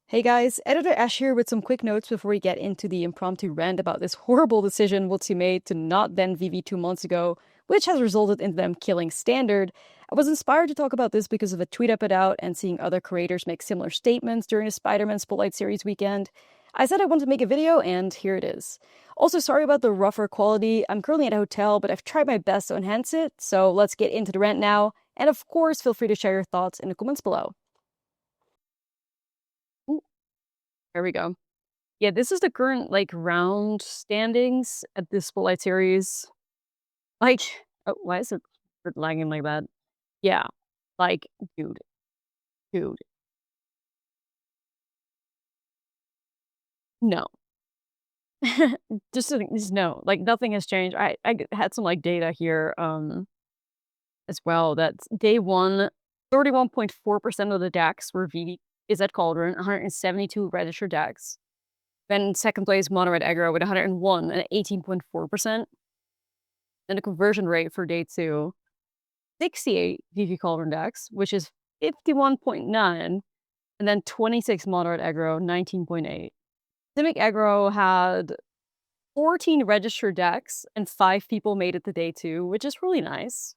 Hey guys, Editor Ash here with some quick notes before we get into the impromptu rant about this horrible decision WOTC made to not ban Vivi 2 months ago, which has resulted in them killing Standard. I was inspired to talk about this because of a tweet I put out and seeing other creators make similar statements during the Spiderman Spotlight series weekend. I said I wanted to make a video, and here it is. Also, sorry about the rougher quality. I'm currently at a hotel, but I've tried my best to enhance it, so let's get into the rant now. And of course, feel free to share your thoughts in the comments below. There we go. Yeah, this is the current, round standings at this Spotlight series. Like oh, why is it lagging like that? Yeah, like, dude, dude, no. Just no, like, nothing has changed. Had some, data here, as well, that day 1, 31.4% of the decks were VV is at Cauldron, 172 registered decks. Then second place, Mono Red Aggro with 101 and 18.4%. And the conversion rate for day 2, 68 VV Cauldron decks, which is 51.9, and then 26 moderate aggro, 19.8. Simic aggro had 14 registered decks, and 5 people made it to day 2, which is really nice.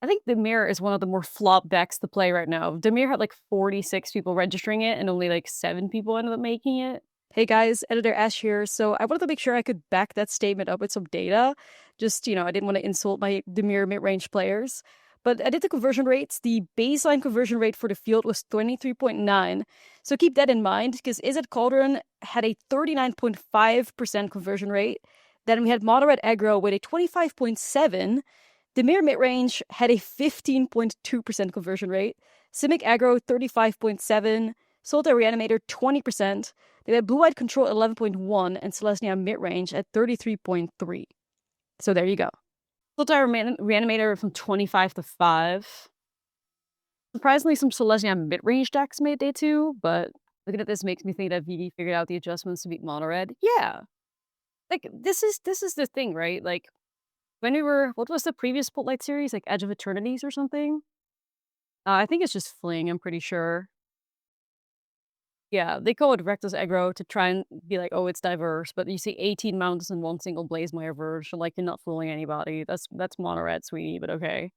I think the Mirror is one of the more flop decks to play right now. Demir had 46 people registering it, and only 7 people ended up making it. Hey guys, Editor Ash here. So I wanted to make sure I could back that statement up with some data. Just, I didn't want to insult my Demir mid-range players. But I did the conversion rates. The baseline conversion rate for the field was 23.9. So keep that in mind, because Izzet Cauldron had a 39.5% conversion rate. Then we had Moderate Aggro with a 25.7. Demir mid-range had a 15.2% conversion rate. Simic Aggro 35.7. Solitaire Reanimator 20%. They had Blue Eyed Control 11.1 and Celestia mid-range at 33.3. So there you go. Solitaire Reanimator from 25 to 5. Surprisingly, some Celestia mid-range decks made day 2, but looking at this makes me think that Vivi figured out the adjustments to beat Mono Red. Yeah. This is the thing, right? When we were, what was the previous Spotlight series? Edge of Eternities or something? I think it's just Fling, I'm pretty sure. Yeah, they call it Rectus Aggro to try and be like, "Oh, it's diverse," but you see 18 mountains in one single Blazemire version, you're not fooling anybody. That's mono red, sweetie, but okay.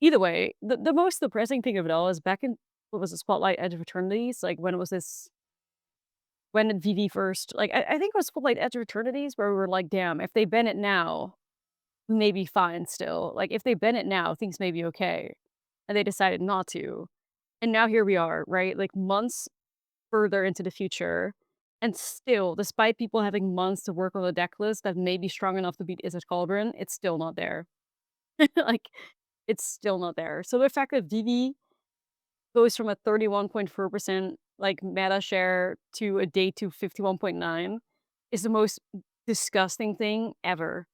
Either way, the most depressing thing of it all is back in, what was the Spotlight Edge of Eternities? When was this, when did VV first, I think it was Spotlight Edge of Eternities where we were like, "Damn, if they ban it now, we may be fine still. If they ban it now, things may be okay." And they decided not to. And now here we are, right? Months further into the future, and still, despite people having months to work on a deck list that may be strong enough to beat Izzet Cauldron, it's still not there. Like, it's still not there. So the fact that Vivi goes from a 31.4%, meta share to a day to 51.9 is the most disgusting thing ever.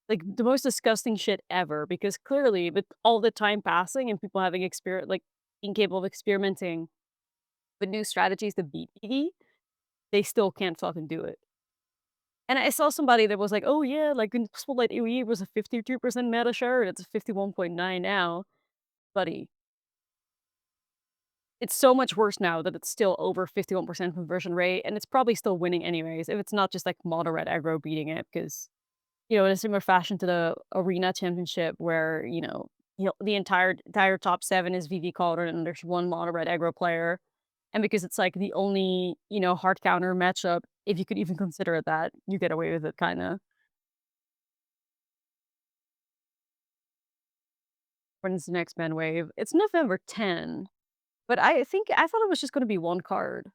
The most disgusting shit ever, because clearly, with all the time passing and people having being capable of experimenting with new strategies to beat Vivi, they still can't fucking do it. And I saw somebody that was like, "Oh yeah, in Spotlight AoE was a 52% meta share, and it's a 51.9 now." Buddy, it's so much worse now that it's still over 51% conversion rate, and it's probably still winning anyways, if it's not just mono red aggro beating it, because, in a similar fashion to the arena championship where, the entire top 7 is VV Cauldron and there's one mono red aggro player. And because it's the only, hard counter matchup, if you could even consider it that, you get away with it kinda. When's the next ban wave? It's November 10, but I thought it was just gonna be 1 card.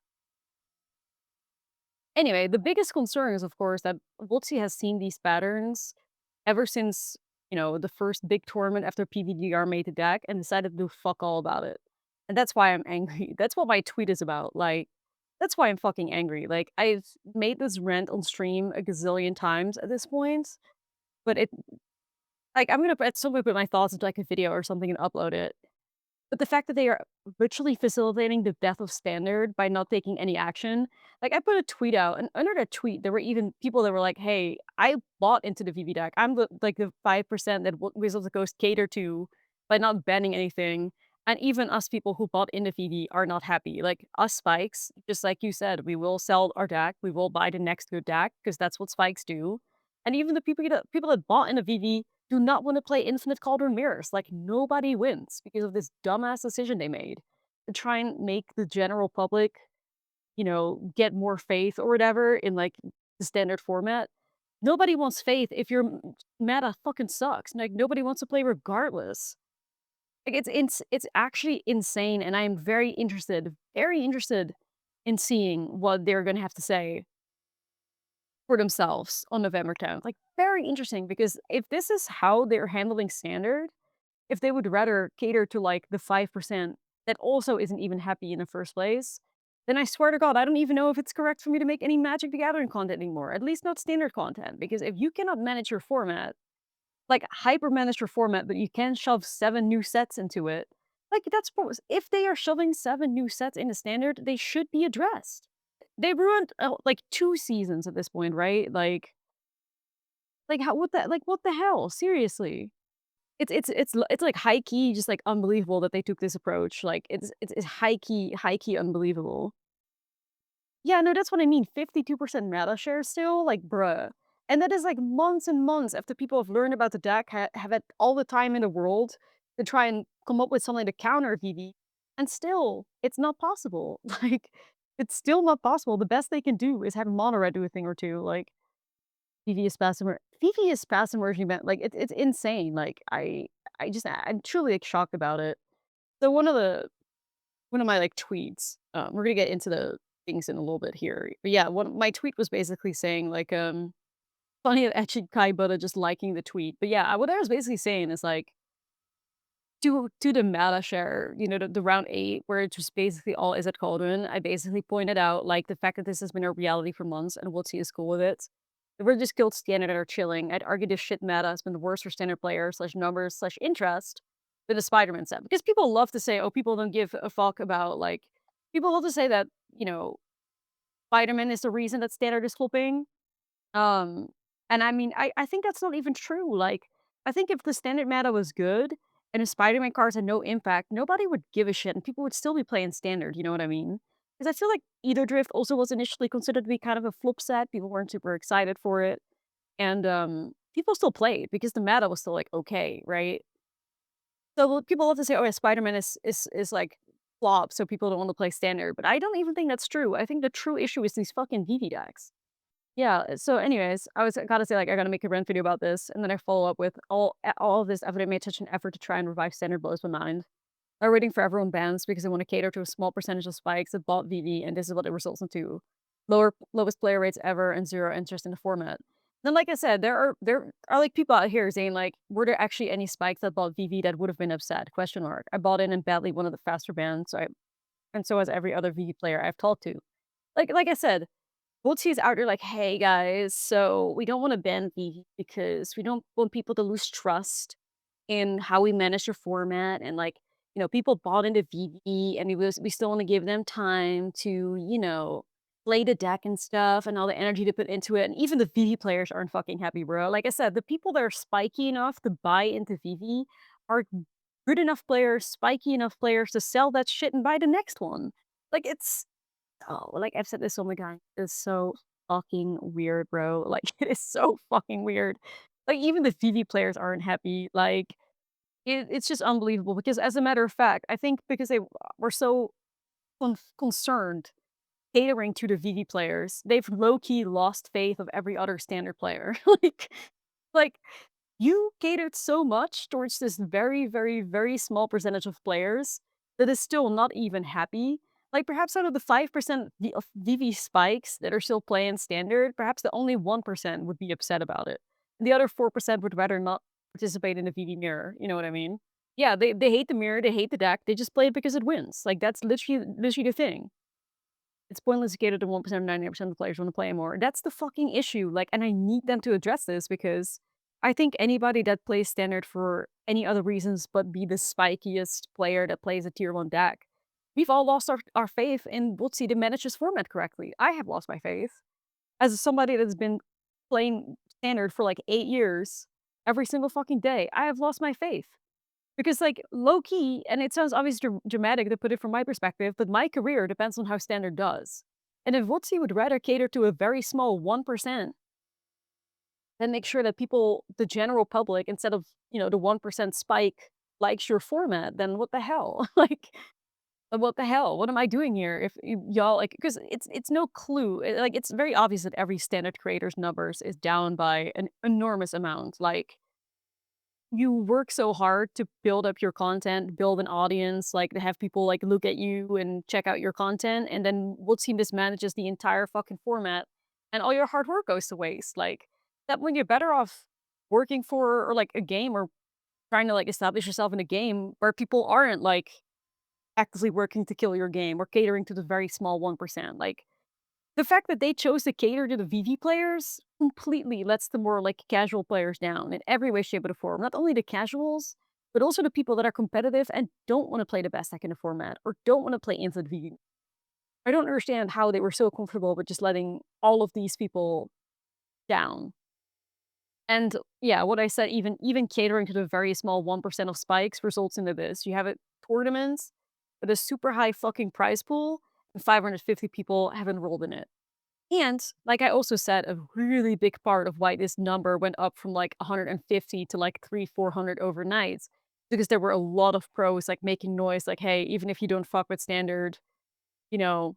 Anyway, the biggest concern is, of course, that WotC has seen these patterns ever since, the first big tournament after PVGR made the deck and decided to do fuck all about it. And that's why I'm angry. That's what my tweet is about. That's why I'm fucking angry. I've made this rant on stream a gazillion times at this point, but I'm gonna at some point put my thoughts into a video or something and upload it. But the fact that they are virtually facilitating the death of Standard by not taking any action, I put a tweet out, and under that tweet, there were even people that were like, "Hey, I bought into the VV deck. I'm the 5% that Wizards of the Coast cater to by not banning anything. And even us people who bought into VV are not happy. Like, us spikes, just like you said, we will sell our deck, we will buy the next good deck, because that's what spikes do. And even the people that bought into VV do not wanna play Infinite Cauldron Mirrors. Like, nobody wins because of this dumbass decision they made to try and make the general public, get more faith or whatever in, like, the standard format. Nobody wants faith if your meta fucking sucks. Like, nobody wants to play regardless. Like, it's actually insane, and I'm very interested in seeing what they're gonna have to say for themselves on November 10th. Like, very interesting, because if this is how they're handling standard, if they would rather cater to, like, the 5% that also isn't even happy in the first place, then I swear to God, I don't even know if it's correct for me to make any Magic the Gathering content anymore, at least not standard content, because if you cannot manage your format, like, hyper manage your format, but you can shove 7 new sets into it, like, that's what if they are shoving 7 new sets into standard, they should be addressed. They ruined, like, 2 seasons at this point, right? Like, how what the hell? Seriously. It's, like, high key, just, like, unbelievable that they took this approach. Like, it's high key unbelievable. Yeah, no, that's what I mean, 52% meta share still, like, bruh. And that is, like, months and months after people have learned about the deck, have had all the time in the world to try and come up with something to counter VV, and still, it's not possible. Like, it's still not possible. The best they can do is have mono red do a thing or two, like, VV is passive merging event, like, it's insane. Like, I'm truly, like, shocked about it. So one of my, like, tweets, we're gonna get into the things in a little bit here. But yeah, one my tweet was basically saying, like, funny that actually Kai Buddha just liking the tweet. But yeah, what I was basically saying is, like, to the meta share, the round 8, where it's just basically all is at Cauldron, I basically pointed out, like, the fact that this has been a reality for months and WOTC is cool with it. We're just guild standard and are chilling. I'd argue this shit meta has been the worst for standard players slash numbers slash interest than the Spiderman set. Because people love to say, oh, people don't give a fuck about, like, people love to say that, Spiderman is the reason that standard is flipping. Um, and I mean, I think that's not even true. Like, I think if the standard meta was good and the Spider-Man cards had no impact, nobody would give a shit and people would still be playing standard, you know what I mean? Because I feel like Ether Drift also was initially considered to be kind of a flip set. People weren't super excited for it. And people still played because the meta was still like okay, right? So people love to say, oh yeah, Spider-Man is like flop, so people don't want to play standard. But I don't even think that's true. I think the true issue is these fucking VV decks. Yeah, so anyways, I gotta say, like, I gotta make a rant video about this, and then I follow up with all of this after I made such an effort to try and revive standard blows my mind. I'm waiting for everyone bans because I want to cater to a small percentage of spikes that bought VV, and this is what it results into. Lowest player rates ever and zero interest in the format. Then, like I said, there are like people out here saying, like, were there actually any spikes that bought VV that would have been upset? Question mark. I bought in and badly one of the faster bans, and so has every other VV player I've talked to. Like I said, Volt's out there like, "Hey, guys, so we don't wanna ban VV because we don't want people to lose trust in how we manage your format, and, like, people bought into VV, and we still wanna give them time to, play the deck and stuff and all the energy to put into it," and even the VV players aren't fucking happy, bro. Like I said, the people that are spiky enough to buy into VV are good enough players, spiky enough players to sell that shit and buy the next one. Like, like I've said this so many times, it's so fucking weird, bro. Like, it is so fucking weird. Like, even the VV players aren't happy. Like, it's just unbelievable because, as a matter of fact, I think because they were so concerned catering to the VV players, they've low key lost faith of every other standard player. Like you catered so much towards this very, very, very small percentage of players that is still not even happy. Like, perhaps out of the 5% of VV spikes that are still playing standard, perhaps the only 1% would be upset about it. And the other 4% would rather not participate in the VV mirror, you know what I mean? Yeah, they hate the mirror, they hate the deck, they just play it because it wins. Like, that's literally the thing. It's pointless to cater to 1% or 99% of the players want to play more. That's the fucking issue, like, and I need them to address this because I think anybody that plays standard for any other reasons but be the spikiest player that plays a tier 1 deck, we've all lost our faith in WotC to manage this format correctly. I have lost my faith. As somebody that's been playing standard for like 8 years, every single fucking day, I have lost my faith. Because, like, low key, and it sounds obviously dramatic to put it from my perspective, but my career depends on how standard does. And if WOTC would rather cater to a very small 1%, then make sure that people, the general public, instead of, the 1% spike likes your format, then what the hell? Like, what the hell? What am I doing here? If y'all like, because it's no clue. Like, it's very obvious that every standard creator's numbers is down by an enormous amount. Like, you work so hard to build up your content, build an audience, like to have people like look at you and check out your content, and then we'll see mismanages the entire fucking format, and all your hard work goes to waste. Like that, when you're better off working for or like a game or trying to like establish yourself in a game where people aren't like actively working to kill your game or catering to the very small 1%. Like the fact that they chose to cater to the VV players completely lets the more, like, casual players down in every way, shape, or form. Not only the casuals, but also the people that are competitive and don't wanna play the best deck in the format or don't wanna play Infinite VV. I don't understand how they were so comfortable with just letting all of these people down. And, yeah, what I said, even catering to the very small 1% of spikes results into this. You have a tournament with a super high fucking prize pool, and 550 people have enrolled in it. And, like I also said, a really big part of why this number went up from, like, 150 to, like, 300-400 overnight, because there were a lot of pros, like, making noise, like, "Hey, even if you don't fuck with standard, you know,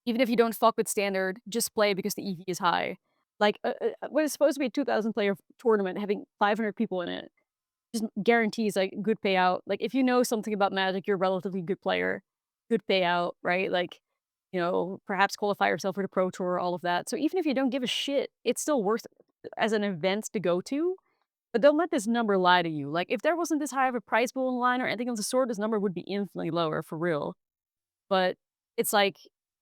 even if you don't fuck with standard, just play because the EV is high." Like, what is supposed to be a 2,000 player tournament having 500 people in it just guarantees, like, good payout. Like, if you know something about Magic, you're a relatively good player, good payout, right? Like, perhaps qualify yourself for the Pro Tour, all of that. So even if you don't give a shit, it's still worth it as an event to go to, but don't let this number lie to you. Like, if there wasn't this high of a prize pool in line or anything of the sort, this number would be infinitely lower, for real. But it's like,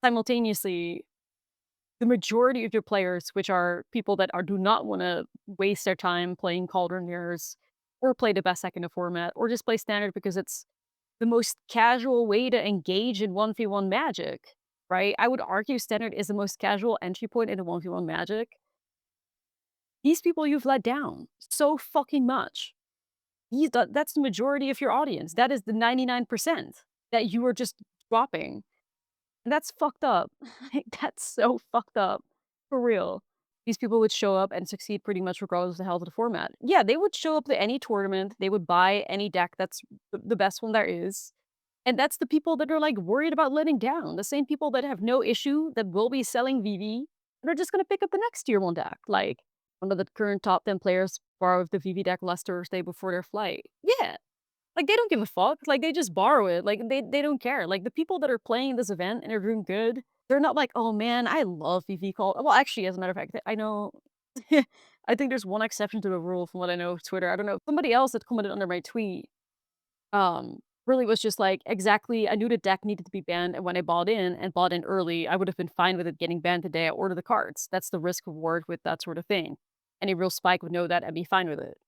simultaneously, the majority of your players, which are people that do not wanna waste their time playing Cauldron Mirrors or play the best deck in the format or just play standard because it's the most casual way to engage in 1v1 Magic, right? I would argue standard is the most casual entry point into 1v1 Magic. These people you've let down so fucking much. That's the majority of your audience. That is the 99% that you are just dropping. And that's fucked up. Like, that's so fucked up. For real. These people would show up and succeed pretty much regardless of the health of the format. Yeah, they would show up to any tournament, they would buy any deck that's the best one there is. And that's the people that are, like, worried about letting down. The same people that have no issue that will be selling VV and are just gonna pick up the next tier 1 deck. Like, one of the current top 10 players borrowed the VV deck last Thursday before their flight. Yeah. Like, they don't give a fuck, like, they just borrow it, like, they don't care, like, the people that are playing this event and are doing good, they're not like, "Oh, man, I love VV Call." Well, actually, as a matter of fact, I know I think there's one exception to the rule from what I know of Twitter. I don't know, somebody else that commented under my tweet, really was just like, "Exactly, I knew the deck needed to be banned, and when I bought in and bought in early, I would have been fine with it getting banned the day I ordered the cards. That's the risk reward with that sort of thing. Any real spike would know that and be fine with it."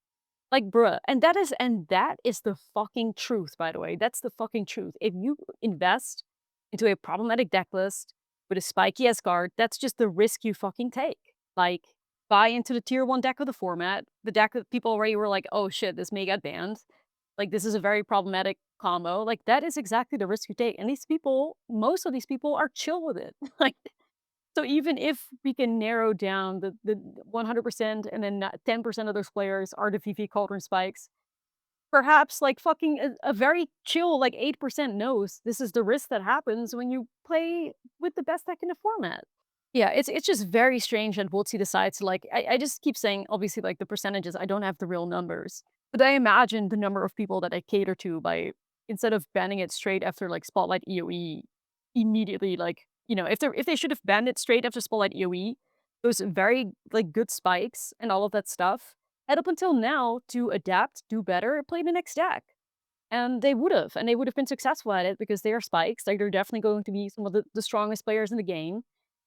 Like, bruh, and that is the fucking truth, by the way. That's the fucking truth. If you invest into a problematic deck list with a spiky S card, that's just the risk you fucking take. Like, buy into the tier 1 deck of the format, the deck that people already were like, "Oh shit, this may get banned. Like, this is a very problematic combo." Like, that is exactly the risk you take. And these people, most of these people are chill with it. Like, so even if we can narrow down the 100% and then 10% of those players are the VV Cauldron Spikes, perhaps like fucking a very chill like 8% knows this is the risk that happens when you play with the best deck in the format. Yeah, it's just very strange that WotC decides to, like, I just keep saying, obviously, like, the percentages, I don't have the real numbers, but I imagine the number of people that I cater to by instead of banning it straight after, like, Spotlight EOE, immediately, like, if they should have banned it straight after Spotlight EOE, those very, like, good spikes and all of that stuff, had up until now to adapt, do better, play the next deck. And they would have been successful at it because they are spikes, like, they're definitely going to be some of the strongest players in the game.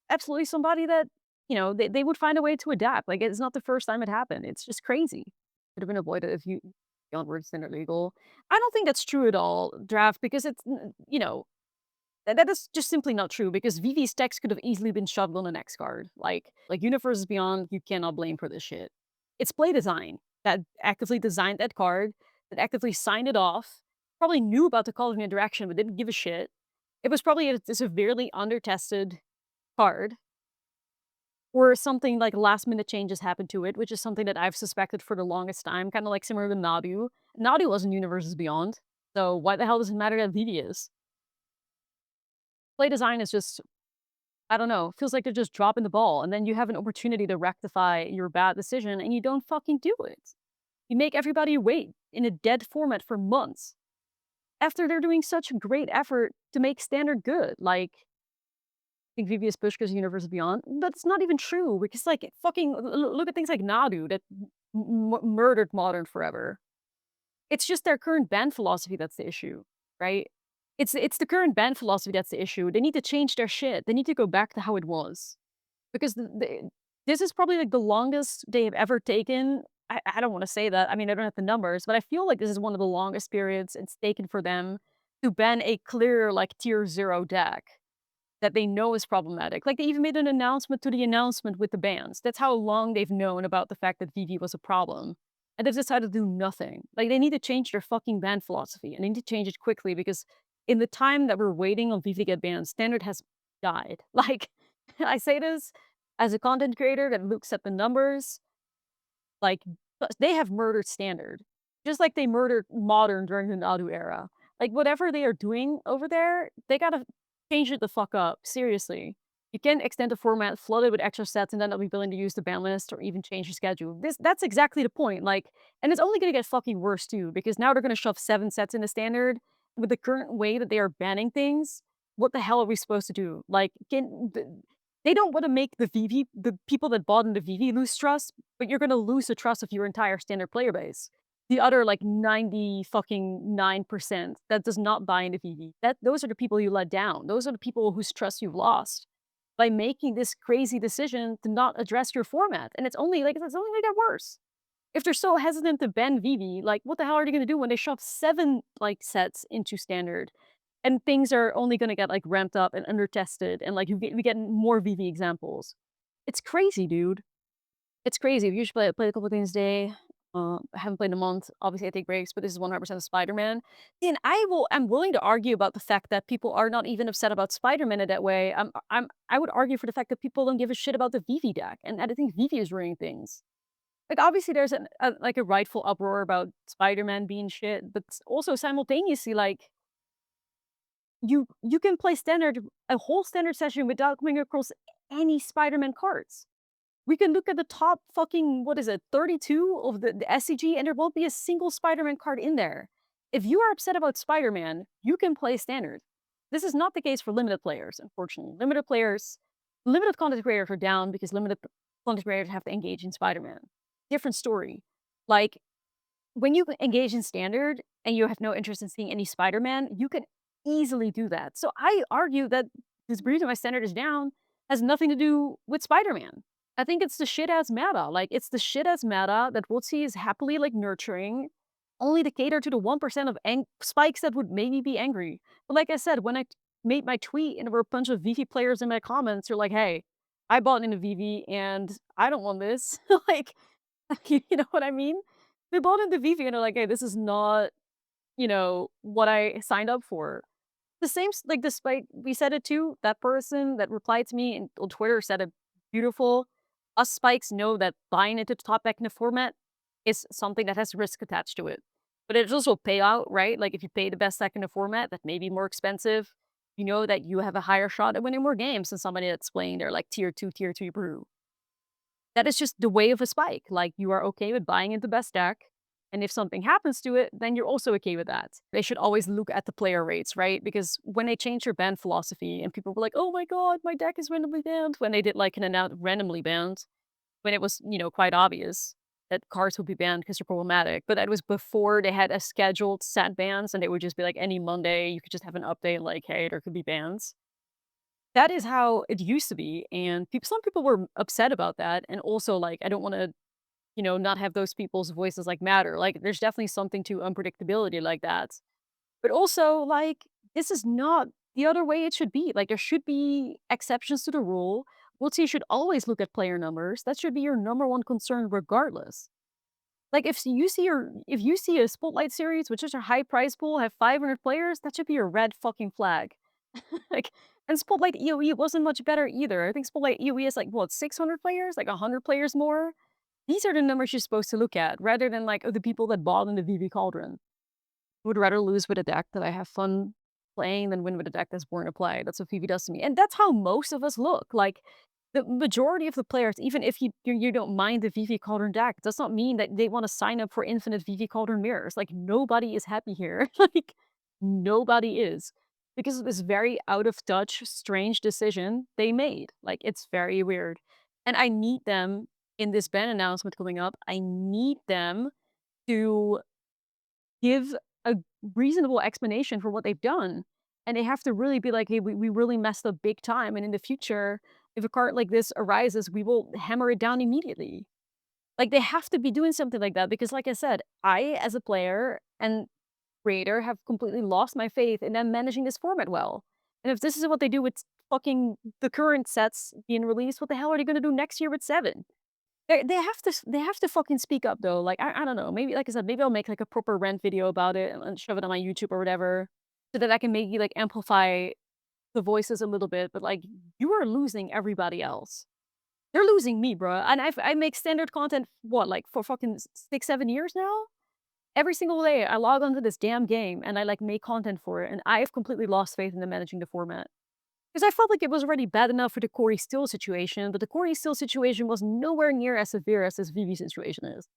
Absolutely somebody that, they would find a way to adapt. Like, it's not the first time it happened. It's just crazy. Could have been avoided if you beyond words standard legal. I don't think that's true at all, Draft, because it's, that is just simply not true because Vivi's text could have easily been shoved on the next card. Like Universes Beyond, you cannot blame for this shit. It's play design that actively designed that card that actively signed it off, probably knew about the call of interaction but didn't give a shit. It was probably a severely under-tested card, or something like last-minute changes happened to it, which is something that I've suspected for the longest time, kinda like similar to Nadu. Nadu wasn't Universes Beyond, so why the hell does it matter that Vivi is? Play design is just, I don't know, feels like they're just dropping the ball, and then you have an opportunity to rectify your bad decision, and you don't fucking do it. You make everybody wait in a dead format for months after they're doing such a great effort to make standard good. Like, I think Vivi is pushed because Universe is Beyond. That's not even true because, like, fucking look at things like Nadu that murdered Modern forever. It's just their current ban philosophy that's the issue, right? It's the current ban philosophy that's the issue. They need to change their shit. They need to go back to how it was. Because this is probably, like, the longest they have ever taken. I don't wanna say that, I mean, I don't have the numbers, but I feel like this is one of the longest periods it's taken for them to ban a clear, like, tier 0 deck that they know is problematic. Like, they even made an announcement to the announcement with the bans. That's how long they've known about the fact that VV was a problem, and they've decided to do nothing. Like, they need to change their fucking ban philosophy, and they need to change it quickly because in the time that we're waiting on VV to get banned, Standard has died. Like, I say this as a content creator that looks at the numbers, like, they have murdered Standard, just like they murdered Modern during the Nadu era. Like, whatever they are doing over there, they gotta change it the fuck up, seriously. You can't extend the format, flood it with extra sets, and then not be willing to use the ban list or even change the schedule. That's exactly the point, like, and it's only gonna get fucking worse too, because now they're gonna shove 7 sets into Standard. With the current way that they are banning things, what the hell are we supposed to do? Like, they don't wanna make the people that bought into VV lose trust, but you're gonna lose the trust of your entire Standard player base. The other, like, 90 fucking 9% that does not buy into VV, those are the people you let down. Those are the people whose trust you've lost by making this crazy decision to not address your format, and it's only gonna get worse. If they're so hesitant to ban VV, like, what the hell are they gonna do when they shove 7, like, sets into Standard? And things are only gonna get, like, ramped up and under-tested, and, like, we get more VV examples. It's crazy, dude. It's crazy. We usually play a couple of things a day. I haven't played in a month. Obviously, I take breaks, but this is 100% of Spider-Man. And I'm willing to argue about the fact that people are not even upset about Spider-Man in that way. I would argue for the fact that people don't give a shit about the Vivi deck, and I think Vivi is ruining things. Like, obviously, there's a rightful uproar about Spider-Man being shit, but also simultaneously, like, you can play Standard a whole Standard session without coming across any Spider-Man cards. We can look at the top fucking, what is it, 32 of the SCG, and there won't be a single Spider-Man card in there. If you are upset about Spider-Man, you can play Standard. This is not the case for limited players, unfortunately. Limited content creators are down because limited content creators have to engage in Spider-Man. Different story. Like, when you engage in Standard and you have no interest in seeing any Spider-Man, you can easily do that. So I argue that this reason why Standard is down has nothing to do with Spider-Man. I think it's the shit-ass meta. Like, it's the shit-ass meta that WOTC is happily, like, nurturing, only to cater to the 1% of spikes that would maybe be angry. But like I said, when I made my tweet and there were a bunch of VV players in my comments who are like, "Hey, I bought into VV and I don't want this." Like, you know what I mean? They bought into VV and they're like, "Hey, this is not, what I signed up for." The same like, despite we said it too, that person that replied to me on Twitter said it beautiful. Us spikes know that buying into the top deck in the format is something that has risk attached to it. But it's also payout, right? Like, if you pay the best deck in the format, that may be more expensive. You know that you have a higher shot at winning more games than somebody that's playing their, like, tier 2 brew. That is just the way of a spike. Like, you are okay with buying into the best deck, and if something happens to it, then you're also okay with that. They should always look at the player rates, right? Because when they changed their ban philosophy and people were like, "Oh my god, my deck is randomly banned," when they did, like, an announced randomly banned, when it was, quite obvious that cards would be banned because they're problematic, but that was before they had a scheduled set bans, and it would just be like any Monday, you could just have an update like, "Hey, there could be bans." That is how it used to be, and some people were upset about that, and also, like, I don't wanna, not have those people's voices, like, matter. Like, there's definitely something to unpredictability like that. But also, like, this is not the other way it should be. Like, there should be exceptions to the rule. We'll see, you should always look at player numbers. That should be your number one concern regardless. Like, if you see a Spotlight series with such a high prize pool, have 500 players, that should be a red fucking flag. Like, and Spotlight EoE wasn't much better either. I think Spotlight EoE is like, what, 600 players? Like 100 players more? These are the numbers you're supposed to look at, rather than like, oh, the people that bought in the VV Cauldron. Would rather lose with a deck that I have fun playing than win with a deck that's boring to play. That's what Vivi does to me. And that's how most of us look. Like, the majority of the players, even if you don't mind the Vivi Cauldron deck, does not mean that they want to sign up for infinite Vivi Cauldron mirrors. Like, nobody is happy here. Like, nobody is. Because of this very out of touch, strange decision they made. Like, it's very weird. And I need them in this ban announcement coming up. I need them to give a reasonable explanation for what they've done. And they have to really be like, "Hey, we really messed up big time, and in the future, if a card like this arises, we will hammer it down immediately." Like, they have to be doing something like that because, like I said, I, as a player and creator, have completely lost my faith in them managing this format well. And if this is what they do with fucking the current sets being released, what the hell are they gonna do next year with 7? They have to fucking speak up though, like, I don't know, maybe like I said, maybe I'll make, like, a proper rant video about it and shove it on my YouTube or whatever, so that I can maybe, like, amplify the voices a little bit, but, like, you are losing everybody else. They're losing me, bruh, and I make standard content, what, like, for fucking 6, 7 years now? Every single day, I log onto this damn game, and I, like, make content for it, and I've completely lost faith in them managing the format. 'Cause I felt like it was already bad enough for the Corey Steele situation, but the Corey Steele situation was nowhere near as severe as this Vivi situation is.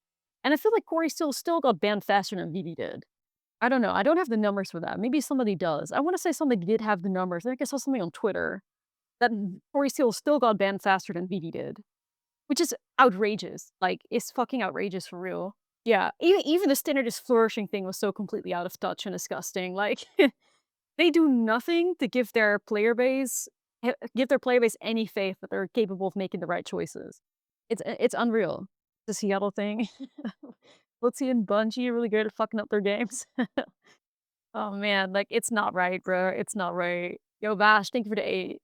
And I feel like Corey Steele still got banned faster than Vivi did. I don't know, I don't have the numbers for that, maybe somebody does. I wanna say somebody did have the numbers, I think I saw something on Twitter that Corey Steele still got banned faster than Vivi did, which is outrageous, like, it's fucking outrageous for real. Yeah, even the standard is flourishing thing was so completely out of touch and disgusting, like they do nothing to give their player base any faith that they're capable of making the right choices. It's unreal. The Seattle thing. WOTC and Bungie are really good at fucking up their games. Oh, man, like, it's not right, bro, it's not right. Yo, Vash, thank you for the 8.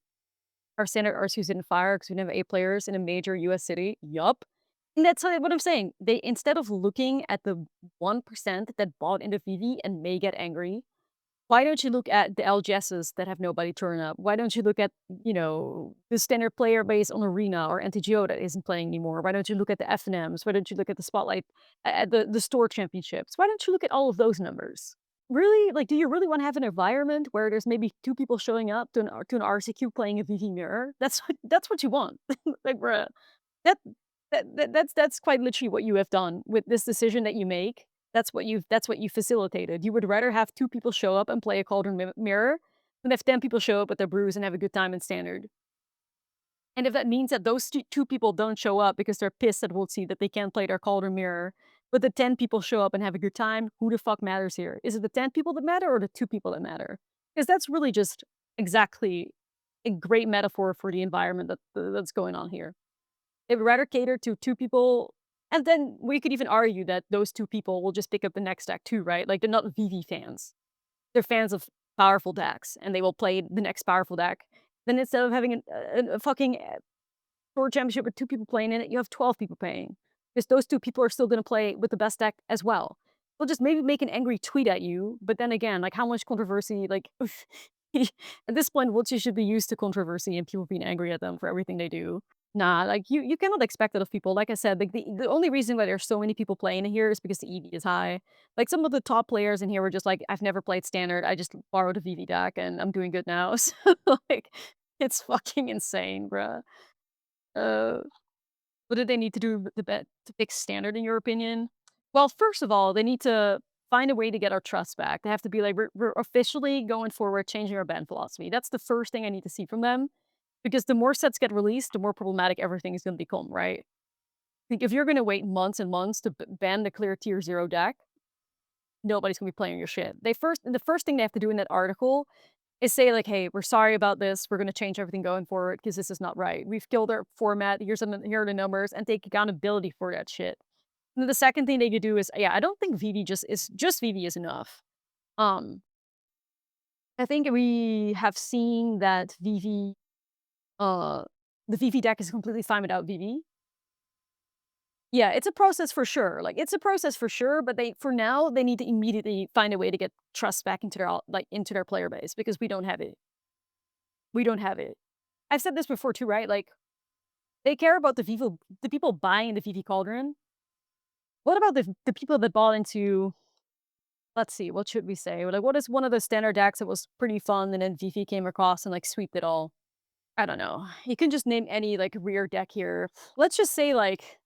Our standard R2s didn't fire because we didn't have 8 players in a major US city. Yup. And that's what I'm saying. They instead of looking at the 1% that bought into Vivi and may get angry, why don't you look at the LGSs that have nobody turn up? Why don't you look at, the standard player base on Arena or NTGO that isn't playing anymore? Why don't you look at the FNMs? Why don't you look at the Spotlight, at the store championships? Why don't you look at all of those numbers? Really? Like, do you really wanna have an environment where there's maybe 2 people showing up to an RCQ playing a VV mirror? That's what you want. Like, bruh. That that's quite literally what you have done with this decision that you make. That's what you facilitated. You would rather have 2 people show up and play a Cauldron Mirror than have 10 people show up with their brews and have a good time in Standard. And if that means that those 2 people don't show up because they're pissed at WotC that they can't play their Cauldron Mirror, but the 10 people show up and have a good time, who the fuck matters here? Is it the 10 people that matter or the 2 people that matter? Because that's really just exactly a great metaphor for the environment that's going on here. They would rather cater to 2 people, and then we could even argue that those 2 people will just pick up the next deck too, right? Like, they're not VV fans. They're fans of powerful decks, and they will play the next powerful deck. Then instead of having a fucking, tour championship with 2 people playing in it, you have 12 people playing. Because those 2 people are still gonna play with the best deck as well. They'll just maybe make an angry tweet at you, but then again, like, how much controversy, like, at this point, Wiltshire should be used to controversy and people being angry at them for everything they do. Nah, like, you cannot expect that of people. Like I said, like, the only reason why there's so many people playing in here is because the EV is high. Like, some of the top players in here were just like, "I've never played Standard, I just borrowed a VV deck, and I'm doing good now." So, like, it's fucking insane, bruh. Uh, what do they need to do the bet to fix Standard, in your opinion? Well, first of all, they need to find a way to get our trust back. They have to be like, "We're officially going forward, changing our ban philosophy." That's the first thing I need to see from them. Because the more sets get released, the more problematic everything is gonna become, right? Like, if you're gonna wait months and months to ban the clear tier 0 deck, nobody's gonna be playing your shit. The first thing they have to do in that article is say, like, "Hey, we're sorry about this. We're gonna change everything going forward because this is not right. We've killed our format. Here are the numbers," and take accountability for that shit. And then the second thing they could do is, yeah, I don't think VV just VV is enough. Um, I think we have seen that uh, the VV deck is completely fine without VV. Yeah, it's a process for sure. Like, it's a process for sure, but for now, they need to immediately find a way to get trust back into their into their player base because we don't have it. We don't have it. I've said this before too, right? Like, they care about the people buying the Vivi Cauldron. What about the people that bought into, let's see, what should we say? Like, what is one of the standard decks that was pretty fun and then Vivi came across and, like, sweeped it all? I don't know. You can just name any, like, rare deck here. Let's just say, like,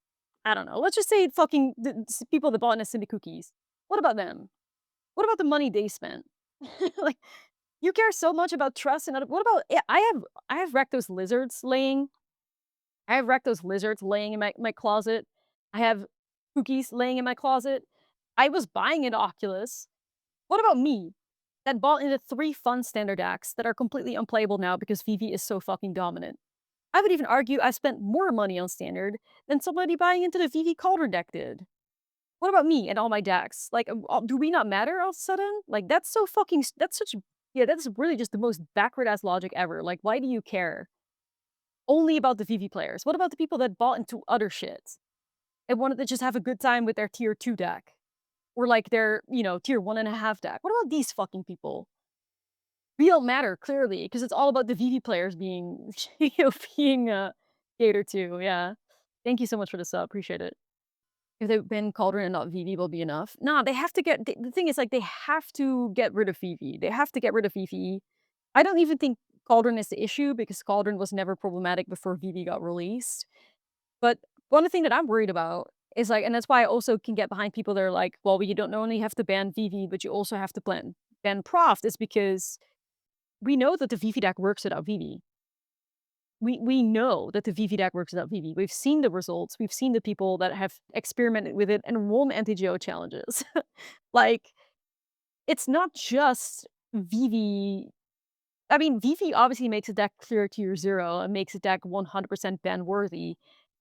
I don't know. Let's just say fucking people that bought into Cindy Cookies. What about them? What about the money they spent? Like, you care so much about trust and other, what about, yeah, I have Rakdos lizards laying. I have Rakdos lizards laying in my closet. I have cookies laying in my closet. I was buying an Oculus. What about me that bought into 3 fun standard decks that are completely unplayable now because Vivi is so fucking dominant? I would even argue I spent more money on standard than somebody buying into the Vivi Cauldron deck did. What about me and all my decks? Like, do we not matter all of a sudden? Like, that's so fucking that's such, yeah, that's really just the most backward ass logic ever. Like, why do you care only about the Vivi players? What about the people that bought into other shit and wanted to just have a good time with their tier 2 deck? Or like their, tier 1.5 deck? What about these fucking people? We don't matter, clearly, because it's all about the Vivi players being, being, catered to, yeah. Thank you so much for the sub, appreciate it. If they've been Cauldron and not Vivi will be enough. Nah, they have to get the thing is, like, they have to get rid of Vivi. They have to get rid of Vivi. I don't even think Cauldron is the issue because Cauldron was never problematic before Vivi got released. But one thing that I'm worried about is, like, and that's why I also can get behind people that are like, "Well, you don't only have to ban Vivi, but you also have to ban Prof," is because we know that the Vivi deck works without Vivi. We know that the Vivi deck works without Vivi. We've seen the results. We've seen the people that have experimented with it and won anti-GO challenges. Like, it's not just Vivi. I mean, Vivi obviously makes a deck clear tier 0 and makes a deck 100% ban worthy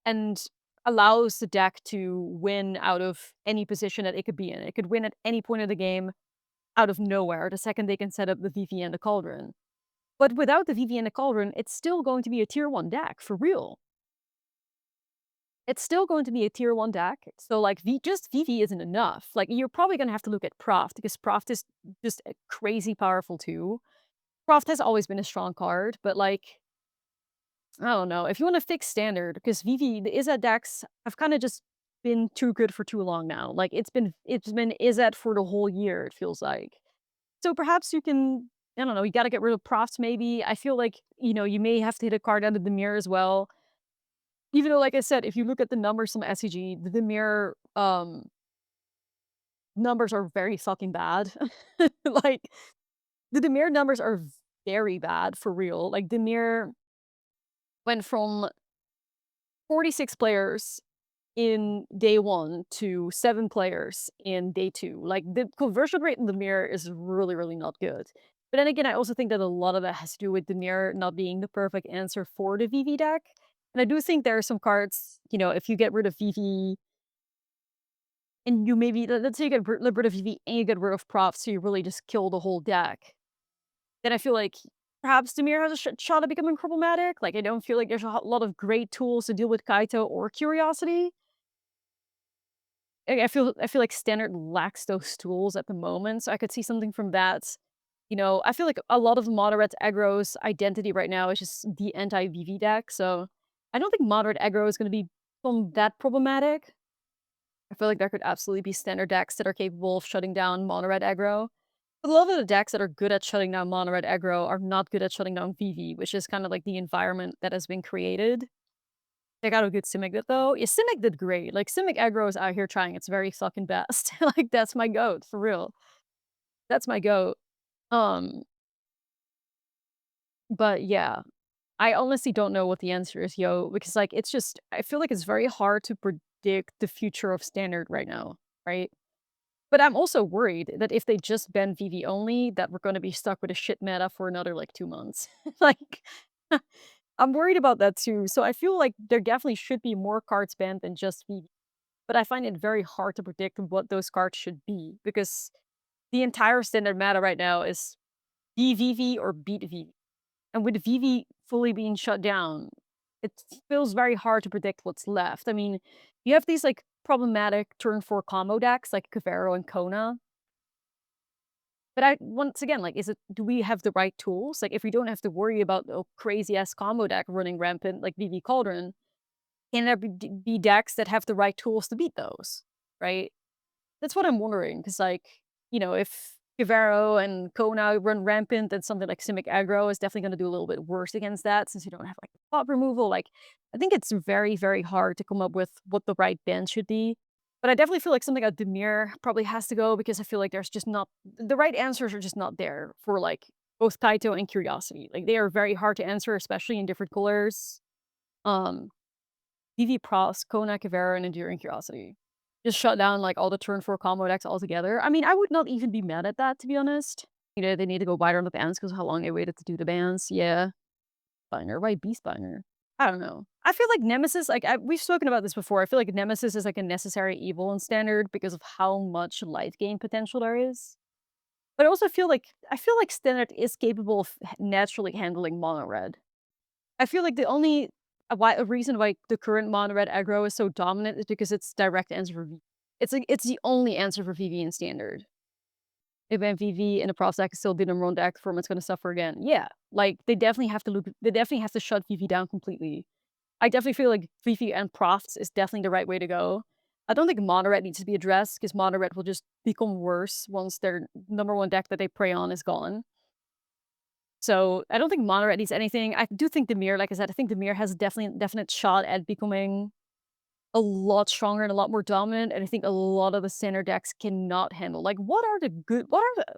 and allows the deck to win out of any position that it could be in. It could win at any point of the game out of nowhere the second they can set up the Vivi and the Cauldron. But without the Vivi and the Cauldron, it's still going to be a tier 1 deck, for real. It's still going to be a tier 1 deck, so, like, just Vivi isn't enough. Like, you're probably gonna have to look at Proft, because Proft is just, crazy powerful too. Proft has always been a strong card, but, like, I don't know, if you wanna fix standard, because Vivi, the Izzet decks have kinda just been too good for too long now. Like, it's been Izzet for the whole year, it feels like. So perhaps you can, I don't know, you gotta get rid of Profts maybe. I feel like, you may have to hit a card out of the mirror as well. Even though, like I said, if you look at the numbers from SCG, the mirror, numbers are very fucking bad. Like, the Demir numbers are very bad, for real. Like, Demir went from 46 players in day 1 to 7 players in day 2. Like, the conversion rate in the mirror is really, really not good. But then again, I also think that a lot of that has to do with the mirror not being the perfect answer for the Vivi deck. And I do think there are some cards, if you get rid of Vivi and you maybe, let's say you get rid of Vivi and you get rid of Prof, so you really just kill the whole deck. Then I feel like perhaps Demir has a shot at becoming problematic. Like, I don't feel like there's a lot of great tools to deal with Kaito or Curiosity. I feel like Standard lacks those tools at the moment, so I could see something from that. I feel like a lot of moderate aggro's identity right now is just the anti-VV deck, so I don't think moderate aggro is gonna be that problematic. I feel like there could absolutely be standard decks that are capable of shutting down mono red aggro. But a lot of the decks that are good at shutting down mono red aggro are not good at shutting down VV, which is kind of like the environment that has been created. They got a good Simic did though. Yeah, Simic did great. Like, Simic aggro is out here trying its very fucking best. Like, that's my goat, for real. That's my goat. Um, but yeah, I honestly don't know what the answer is, yo, because, like, it's just, I feel like it's very hard to predict the future of standard right now, right? But I'm also worried that if they just ban VV only, that we're gonna be stuck with a shit meta for another, like, 2 months. Like, I'm worried about that too, so I feel like there definitely should be more cards banned than just VV, but I find it very hard to predict what those cards should be, because the entire standard meta right now is be VV or beat VV, and with VV fully being shut down, it feels very hard to predict what's left. I mean, You have these, like, problematic turn 4 combo decks like Kavero and Kona. But I once again, like, do we have the right tools? Like, if we don't have to worry about a crazy-ass combo deck running rampant like Vivi Cauldron, can there be decks that have the right tools to beat those, right? That's what I'm wondering, because like, if Kivaro and Kona run rampant, then something like Simic Aggro is definitely gonna do a little bit worse against that since you don't have, like, pop removal, like, I think it's very, very hard to come up with what the right band should be. But I definitely feel like something like Demir probably has to go because I feel like there's just not the right answers are just not there for, like, both Kaito and Curiosity. Like, they are very hard to answer, especially in different colors. Um DV Pros, Kona, Kavera, and Enduring Curiosity. Just shut down, like, all the turn 4 combo decks altogether. I mean, I would not even be mad at that, to be honest. They need to go wider on the bans because of how long they waited to do the bans. Yeah. Spiner. Why Beast Spiner? I don't know. I feel like Nemesis, like, we've spoken about this before. I feel like Nemesis is, like, a necessary evil in Standard because of how much life gain potential there is. But I also feel like Standard is capable of naturally handling mono red. I feel like the only a reason why the current mono red aggro is so dominant is because it's direct answer for V. It's the only answer for VV in Standard. If MVV in a Prof deck still didn't run deck format's gonna suffer again. Yeah, like, they definitely have to shut VV down completely. I definitely feel like VV and Profs is definitely the right way to go. I don't think mono red needs to be addressed because mono red will just become worse once their number 1 deck that they prey on is gone. So, I don't think Mono needs anything. I do think Demir, like I said, I think Demir has definitely definite shot at becoming a lot stronger and a lot more dominant, and I think a lot of the center decks cannot handle. Like, what are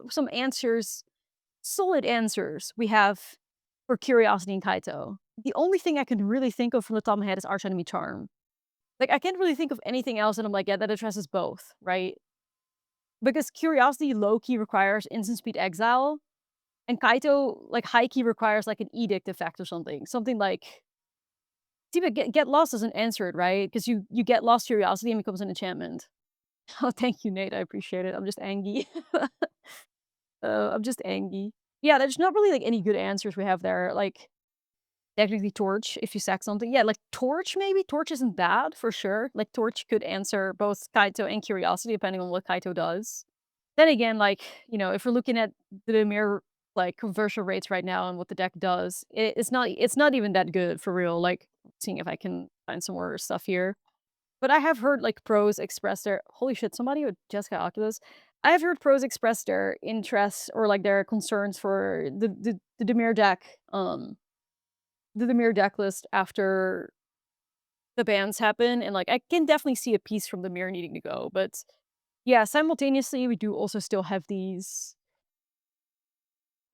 some answers, solid answers we have for Curiosity and Kaito? The only thing I can really think of from the top of my head is Arch Enemy Charm. Like, I can't really think of anything else, and I'm like, yeah, that addresses both, right? Because Curiosity low-key requires instant speed exile, and Kaito, like, high key requires, like, an edict effect or something. Something like see, but get lost doesn't answer it, right? Because you get lost curiosity and becomes an enchantment. Oh, thank you, Nate, I appreciate it. I'm just angry. I'm just angry. Yeah, there's not really, like, any good answers we have there, like, technically Torch, if you sack something. Yeah, like, Torch maybe? Torch isn't bad, for sure. Like, Torch could answer both Kaito and Curiosity, depending on what Kaito does. Then again, like, if we're looking at the mere, like, conversion rates right now and what the deck does, it's not even that good for real, like, seeing if I can find some more stuff here. But I have heard, like, pros express their holy shit, somebody with Jessica Oculus. I have heard pros express their interest or, like, their concerns for the Dimir deck, the Dimir deck list after the bans happen, and, like, I can definitely see a piece from the mirror needing to go, but yeah, simultaneously, we do also still have these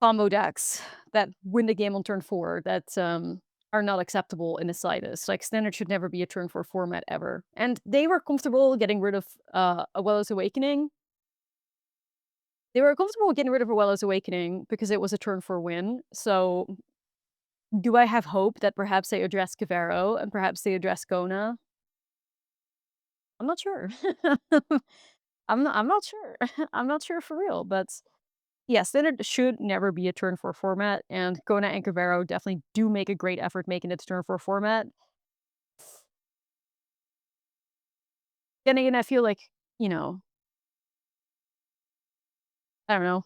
combo decks that win the game on turn 4 that, are not acceptable in the slightest. Like, Standard should never be a turn 4 format ever, and they were comfortable getting rid of, Awella's Awakening. They were comfortable getting rid of Awella's Awakening because it was a turn 4 win, so do I have hope that perhaps they address Kavero and perhaps they address Kona? I'm not sure. I'm not sure. I'm not sure for real, but yeah, Standard should never be a turn 4 format, and Kona and Kavero definitely do make a great effort making it a turn 4 format. Then again, I feel like, you know, I don't know.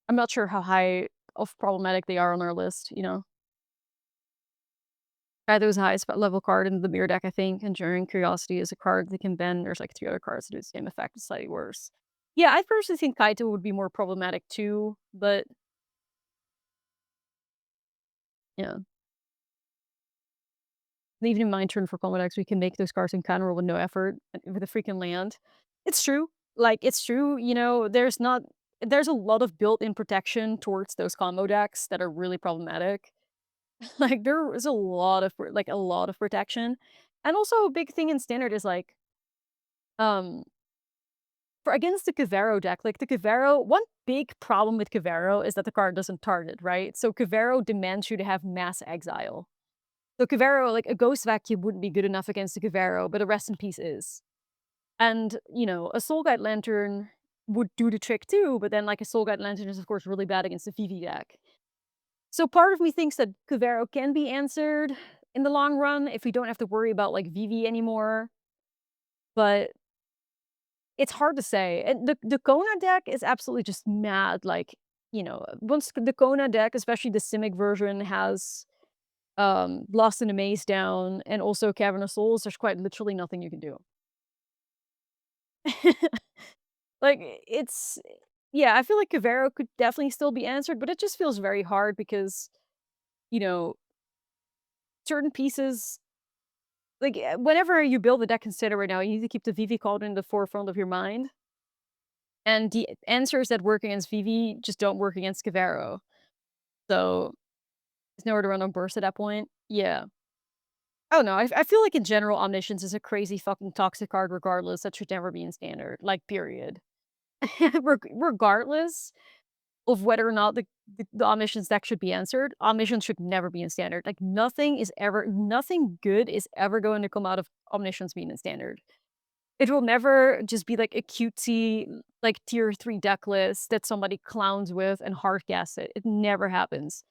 I'm not sure how high of problematic they are on our list. Kaido is the highest level card in the mirror deck, I think, and Enduring Curiosity is a card that can bend. There's like 3 other cards that do the same effect, it's slightly worse. Yeah, I personally think Kaito would be more problematic too, but yeah. Even in my turn for combat decks, we can make those cards encounterable with no effort with a freaking land. It's true. Like, it's true, there's a lot of built-in protection towards those combo decks that are really problematic. Like, there is a lot of protection. And also a big thing in Standard is, like, um, for against the Kavero deck, like, the Kavero one big problem with Kavero is that the card doesn't target, right? So Kavero demands you to have mass exile. So Kavero, like, a Ghost Vacuum wouldn't be good enough against the Kavero, but a Rest in Peace is. And, a Soul Guide Lantern would do the trick too, but then, like, a Soul Guide Lantern is, of course, really bad against the Vivi deck. So part of me thinks that Kavero can be answered in the long run if we don't have to worry about, like, Vivi anymore. but it's hard to say. And the Kona deck is absolutely just mad. Like, once the Kona deck, especially the Simic version, has Lost in a Maze down and also Cavern of Souls, there's quite literally nothing you can do. Like, it's yeah, I feel like Cavero could definitely still be answered, but it just feels very hard because, you know, certain pieces like, whenever you build a deck consider right now, you need to keep the Vivi card in the forefront of your mind, and the answers that work against Vivi just don't work against Cavero. So, there's nowhere to run on burst at that point. Yeah. Oh, no, I feel like in general, Omniscience is a crazy fucking toxic card regardless, that should never be in Standard, like, period. Regardless of whether or not the Omniscience deck should be answered, Omniscience should never be in Standard. Like, nothing good is ever going to come out of Omniscience being in Standard. It will never just be, like, a cutesy, like, tier 3 deck list that somebody clowns with and hard gas it. It never happens.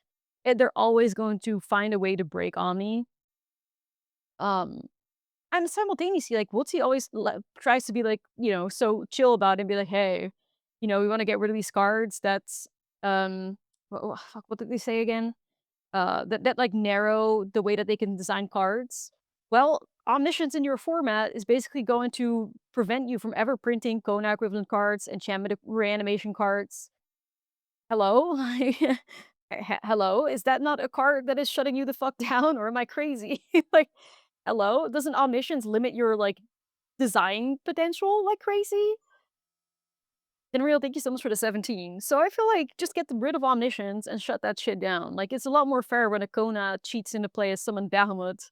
And they're always going to find a way to break Omni. Um, and simultaneously, like, WOTC always tries to be, like, so chill about it and be like, "Hey, we wanna get rid of these cards that's, um" fuck, what did they say again? That, like, narrow the way that they can design cards. Well, Omniscience in your format is basically going to prevent you from ever printing Kona equivalent cards, enchantment reanimation cards. Hello? Like, hello? Is that not a card that is shutting you the fuck down, or am I crazy? Like, hello? Doesn't Omniscience limit your, like, design potential like crazy? Then real, thank you so much for the 17. So I feel like just get rid of Omniscience and shut that shit down. Like, it's a lot more fair when a Kona cheats into play as Summon Bahamut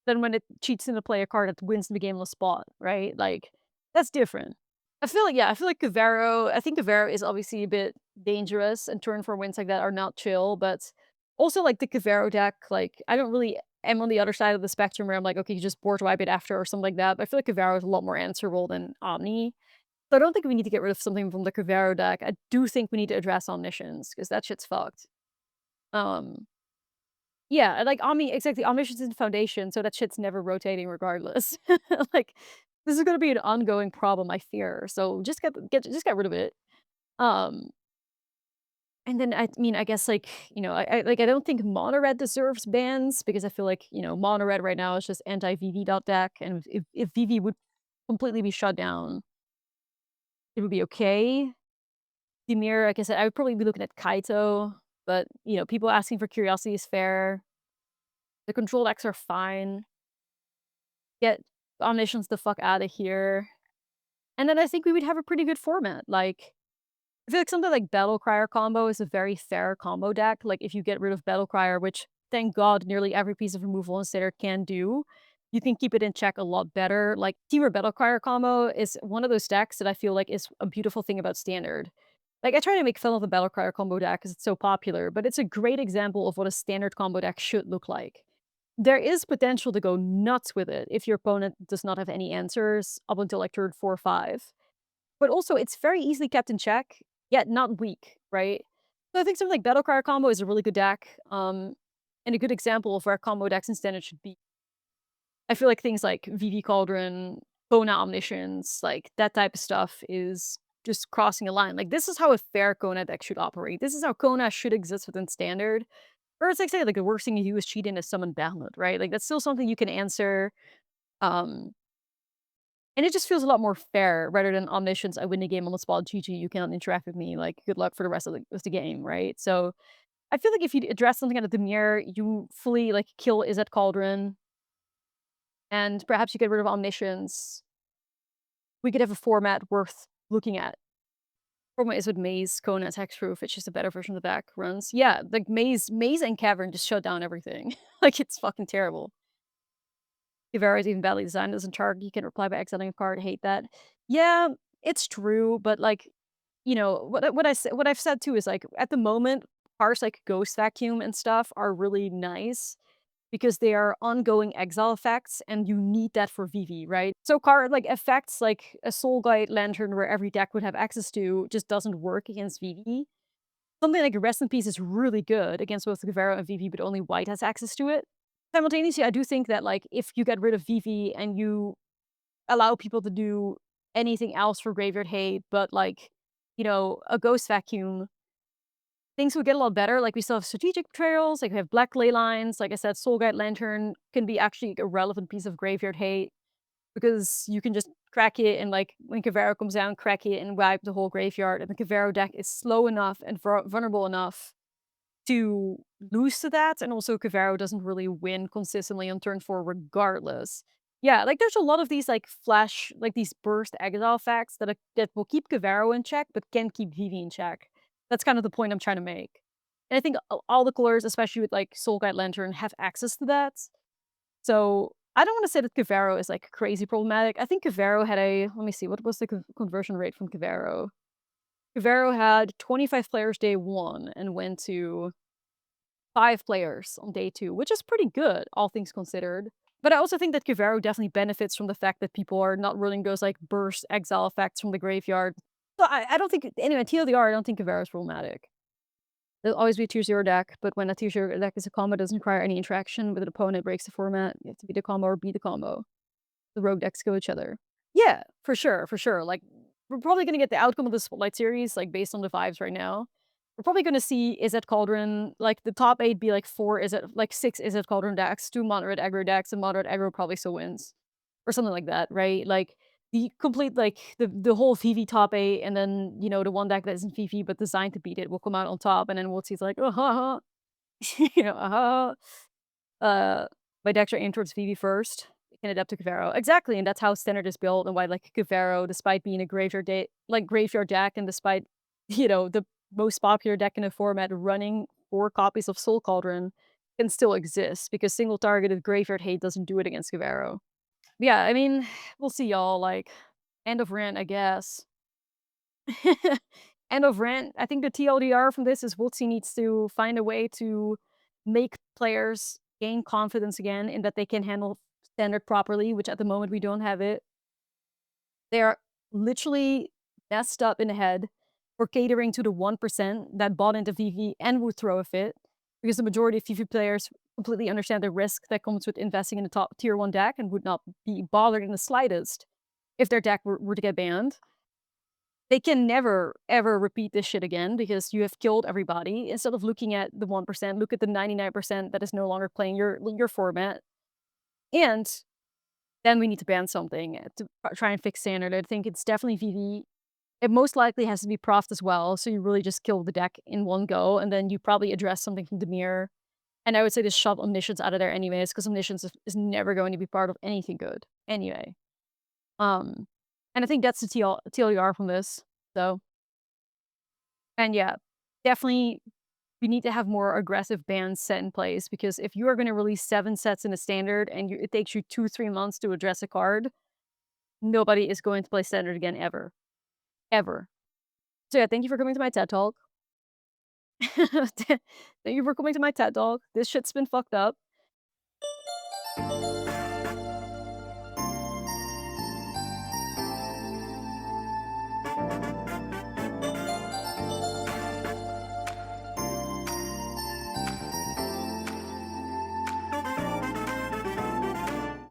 than when it cheats into play a card that wins the game on the spot, right? Like, that's different. I feel like I think Cavero is obviously a bit dangerous, and turn 4 wins like that are not chill, but also, like, the Cavero deck, like, I don't really am on the other side of the spectrum where I'm like, "Okay, you just board wipe it after," or something like that, but I feel like Cavero is a lot more answerable than Omni. So I don't think we need to get rid of something from the Cavero deck. I do think we need to address Omniscience, because that shit's fucked. Um, yeah, and, like, Omniscience is in Foundation, so that shit's never rotating regardless. Like, this is gonna be an ongoing problem, I fear, so just get rid of it. Um, and then, I mean, I guess, like, I don't think Mono Red deserves bans, because I feel like, Mono Red right now is just anti-VV deck, and if VV would completely be shut down, it would be okay. Dimir, like I said, I would probably be looking at Kaito, but, people asking for Curiosity is fair. The control decks are fine. Get Omniscience the fuck out of here. And then I think we would have a pretty good format. Like, I feel like something like Battle Crier combo is a very fair combo deck. Like, if you get rid of Battle Crier, which, thank God, nearly every piece of removal in Standard can do, you can keep it in check a lot better. Like, Temur Battle Crier combo is one of those decks that I feel like is a beautiful thing about Standard. Like, I try to make fun of the Battle Crier combo deck because it's so popular, but it's a great example of what a Standard combo deck should look like. There is potential to go nuts with it if your opponent does not have any answers up until, like, turn 4 or 5. But also, it's very easily kept in check, yet not weak, right? So I think something like Battle Crier combo is a really good deck, and a good example of where combo decks in Standard should be. I feel like things like VV Cauldron, Kona Omniscience, like, that type of stuff is just crossing a line. Like, this is how a fair Kona deck should operate. This is how Kona should exist within Standard. Or it's like, say, like, the worst thing you do is cheat in a summon Bahamut, right? Like, that's still something you can answer, um, and it just feels a lot more fair rather than Omniscience, I win the game on the spot, GG, you cannot interact with me, like, good luck for the rest of the game, right? So, I feel like if you address something out of the mirror, you fully, like, kill Izzet Cauldron, and perhaps you get rid of Omniscience, we could have a format worth looking at. Problem is with Maze, Kona is hexproof, it's just a better version of the back runs. Yeah, like, Maze and Cavern just shut down everything. Like, it's fucking terrible. Ivera is even badly designed as a chart, you can reply by exiling a card, hate that. Yeah, it's true, but, like, what I've said too is, like, at the moment, cards like Ghost Vacuum and stuff are really nice because they are ongoing exile effects, and you need that for VV, right? So card like, effects like a Soul Guide Lantern where every deck would have access to just doesn't work against VV. Something like Rest in Peace is really good against both Guevara and VV, but only White has access to it. Simultaneously, I do think that, like, if you get rid of VV and you allow people to do anything else for Graveyard Hate, but, like, a Ghost Vacuum, things would get a lot better. Like, we still have Strategic Betrayals, like, we have Black Ley Lines. Like I said, Soul Guide Lantern can be actually a relevant piece of Graveyard Hate because you can just crack it and, like, when Kavero comes down, crack it and wipe the whole graveyard, and the Kavero deck is slow enough and vulnerable enough to lose to that, and also Kavero doesn't really win consistently on turn 4 regardless. Yeah, like, there's a lot of these, like, flash like, these burst exile effects that will keep Kavero in check, but can keep Vivi in check. That's kind of the point I'm trying to make. And I think all the colors, especially with, like, Soul Guide Lantern, have access to that. So, I don't wanna say that Kavero is, like, crazy problematic. I think Kavero had a let me see, what was the conversion rate from Kavero? Kavero had 25 players day 1 and went to 5 players on day 2, which is pretty good, all things considered. But I also think that Kuvero definitely benefits from the fact that people are not running those, like, burst exile effects from the graveyard. So I don't think anyway, TLDR, I don't think Kuvero is problematic. There'll always be a tier 0 deck, but when a tier 0 deck is a combo, it doesn't require any interaction with an opponent, it breaks the format. You have to be the combo or be the combo. The rogue decks go each other. Yeah, for sure, for sure. Like, we're probably gonna get the outcome of the Spotlight series, like, based on the vibes right now. We're probably gonna see Izzet Cauldron, like, the top 8 be, like, 6 Izzet Cauldron decks, 2 moderate aggro decks, and moderate aggro probably still wins. Or something like that, right? Like, the complete, like, the whole Vivi top 8, and then, the one deck that isn't Vivi but designed to beat it will come out on top, and then we'll see it's like, "Oh, ha, ha." "Ah, ha." My decks are aimed towards Vivi first. It can adapt to Kuvero. Exactly, and that's how Standard is built and why, like, Kuvero, despite being a graveyard deck and despite, the most popular deck in the format running 4 copies of Soul Cauldron can still exist because single targeted graveyard hate doesn't do it against Kuvero. Yeah, I mean, we'll see, y'all, like, end of rant, I guess. End of rant. I think the TLDR from this is WOTC needs to find a way to make players gain confidence again in that they can handle Standard properly, which at the moment we don't have it. They are literally messed up in the head for catering to the 1% that bought into VV and would throw a fit, because the majority of VV players completely understand the risk that comes with investing in a top tier 1 deck and would not be bothered in the slightest if their deck were to get banned. They can never, ever repeat this shit again because you have killed everybody. Instead of looking at the 1%, look at the 99% that is no longer playing your format. And then we need to ban something to try and fix Standard. I think it's definitely VV. It most likely has to be Proft as well, so you really just kill the deck in one go, and then you probably address something from the mirror. And I would say just shove Omniscience out of there anyways, because Omniscience is never going to be part of anything good anyway. Um, and I think that's the TLDR from this, so and yeah, definitely we need to have more aggressive bans set in place, because if you are gonna release 7 sets in a Standard and it takes you 2, 3 months to address a card, nobody is going to play Standard again ever. Ever. So yeah, thank you for coming to my TED Talk. Thank you for coming to my TED Talk. This shit's been fucked up.